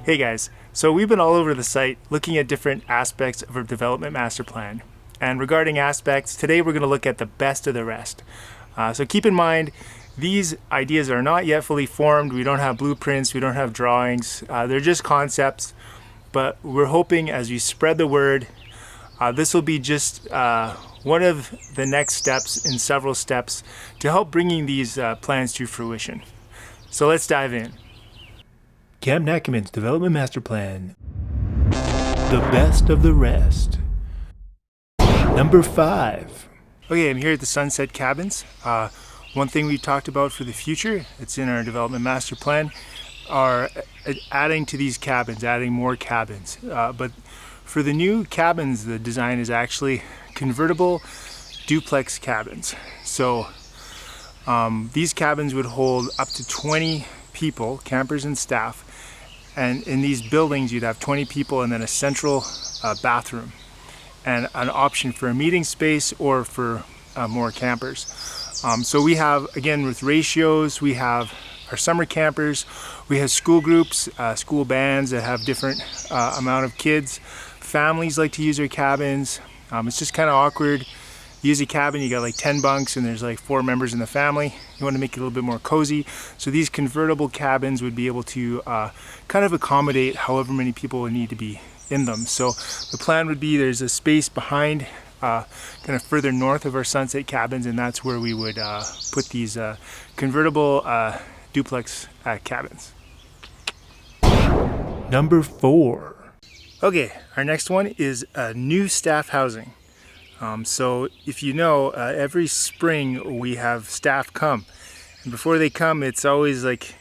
Hey guys, so we've been all over the site looking at different aspects of our development master plan. And regarding aspects, today we're going to look at the best of the rest. So keep in mind, these ideas are not yet fully formed. We don't have blueprints, we don't have drawings. They're just concepts, but we're hoping as we spread the word, this will be just one of the next steps in several steps to help bringing these plans to fruition. So let's dive in. Camp Nakamun's Development Master Plan. The best of the rest. Number 5. Okay, I'm here at the Sunset Cabins. One thing we've talked about for the future, it's in our Development Master Plan, are adding to these cabins, adding more cabins. But for the new cabins, the design is actually convertible duplex cabins. So these cabins would hold up to 20 people, campers and staff. And in these buildings, you'd have 20 people and then a central bathroom and an option for a meeting space or for more campers. So we have, again, with ratios, we have our summer campers, we have school groups, school bands that have different amount of kids. Families like to use their cabins. It's just kind of awkward. You use a cabin, you got like 10 bunks and there's like 4 members in the family. You want to make it a little bit more cozy. So these convertible cabins would be able to kind of accommodate however many people would need to be in them. So the plan would be there's a space behind kind of further north of our sunset cabins, and that's where we would put these convertible duplex cabins. Number 4. Okay, our next one is new staff housing. So if you know, every spring we have staff come, and before they come, it's always like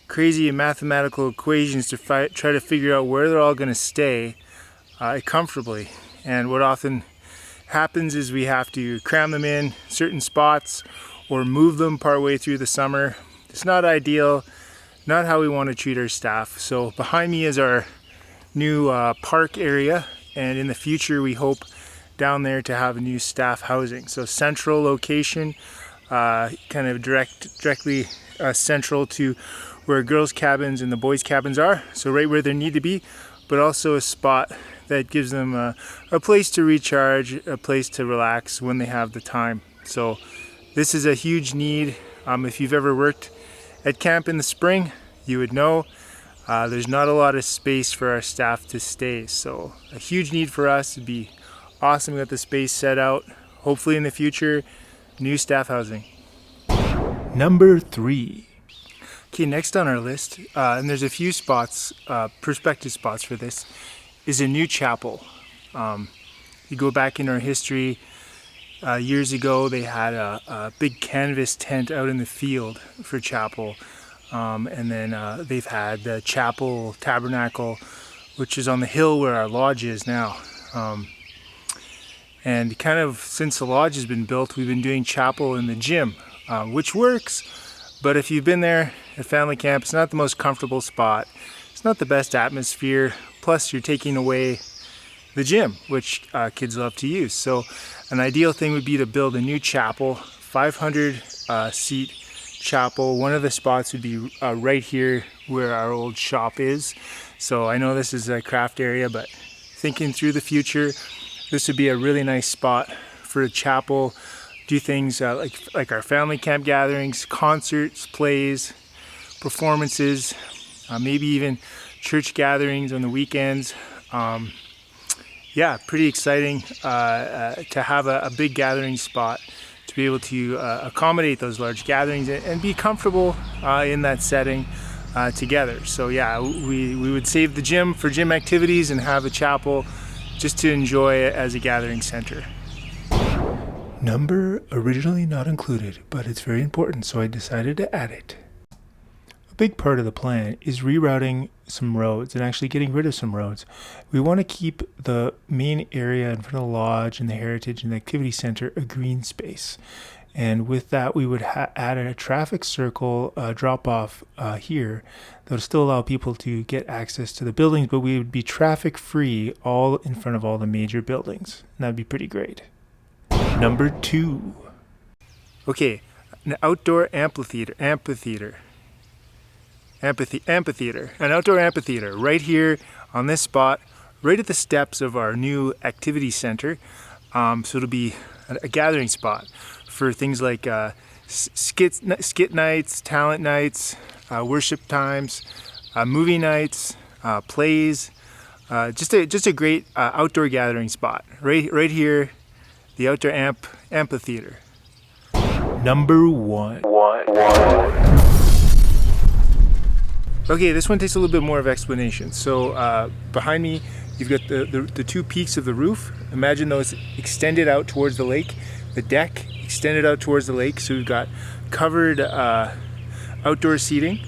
crazy mathematical equations to try to figure out where they're all going to stay comfortably. And what often happens is we have to cram them in certain spots or move them partway through the summer. It's not ideal, not how we want to treat our staff. So behind me is our new park area, and in the future we hope down there to have a new staff housing. So central location, kind of directly central to where girls' cabins and the boys' cabins are. So right where they need to be, but also a spot that gives them a place to recharge, a place to relax when they have the time. So this is a huge need. If you've ever worked at camp in the spring, you would know there's not a lot of space for our staff to stay. So a huge need for us to be awesome. We got the space set out. Hopefully in the future, new staff housing. Number 3. Okay, next on our list, and there's a few spots, prospective spots for this, is a new chapel. You go back in our history, years ago they had a big canvas tent out in the field for chapel. And then they've had the chapel tabernacle, which is on the hill where our lodge is now. And kind of since the lodge has been built, we've been doing chapel in the gym, which works. But if you've been there at family camp, it's not the most comfortable spot. It's not the best atmosphere. Plus, you're taking away the gym, which kids love to use. So an ideal thing would be to build a new chapel, 500 seat chapel. One of the spots would be right here where our old shop is. So I know this is a craft area, but thinking through the future, this would be a really nice spot for a chapel. Do things like our family camp gatherings, concerts, plays, performances, maybe even church gatherings on the weekends. Yeah, pretty exciting to have a big gathering spot to be able to accommodate those large gatherings and be comfortable in that setting together. So yeah, we would save the gym for gym activities and have a chapel just to enjoy it as a gathering center. Number originally not included, but it's very important, so I decided to add it. A big part of the plan is rerouting some roads and actually getting rid of some roads. We want to keep the main area in front of the lodge and the heritage and the activity center a green space. And with that, we would add a traffic circle drop-off here that would still allow people to get access to the buildings, but we would be traffic-free all in front of all the major buildings. And that'd be pretty great. Number 2. Okay, an outdoor amphitheater. amphitheater, an outdoor amphitheater right here on this spot, right at the steps of our new activity center. So it'll be a gathering spot for things like skit nights, talent nights, worship times, movie nights, plays. Just a great outdoor gathering spot right here, the outdoor amphitheater. Number one. Okay, this one takes a little bit more of explanation. So behind me, you've got the two peaks of the roof. Imagine those extended out towards the lake. The deck extended out towards the lake. So we've got covered outdoor seating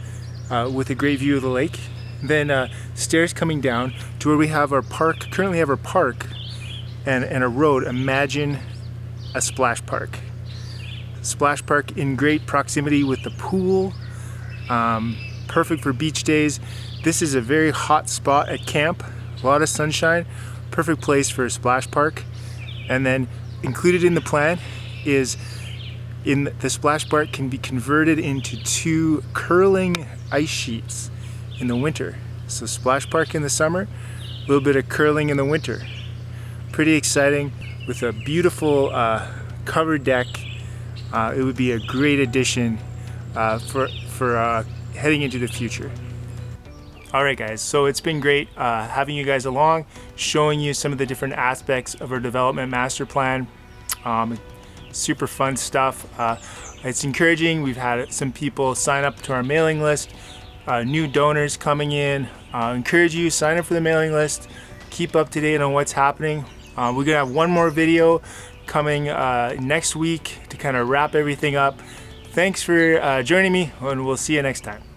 with a great view of the lake. Then stairs coming down to where we have our park, currently have our park and a road. Imagine a splash park. Splash park in great proximity with the pool. Perfect for beach days. This is a very hot spot at camp. A lot of sunshine. Perfect place for a splash park. And then included in the plan is the splash park can be converted into 2 curling ice sheets in the winter. So splash park in the summer, a little bit of curling in the winter. Pretty exciting with a beautiful covered deck. It would be a great addition for heading into the future. All right, guys, so it's been great having you guys along, showing you some of the different aspects of our development master plan. Super fun stuff. It's encouraging. We've had some people sign up to our mailing list, new donors coming in. Encourage you, sign up for the mailing list, keep up to date on what's happening. We're gonna have one more video coming next week to kind of wrap everything up. Thanks for joining me, and we'll see you next time.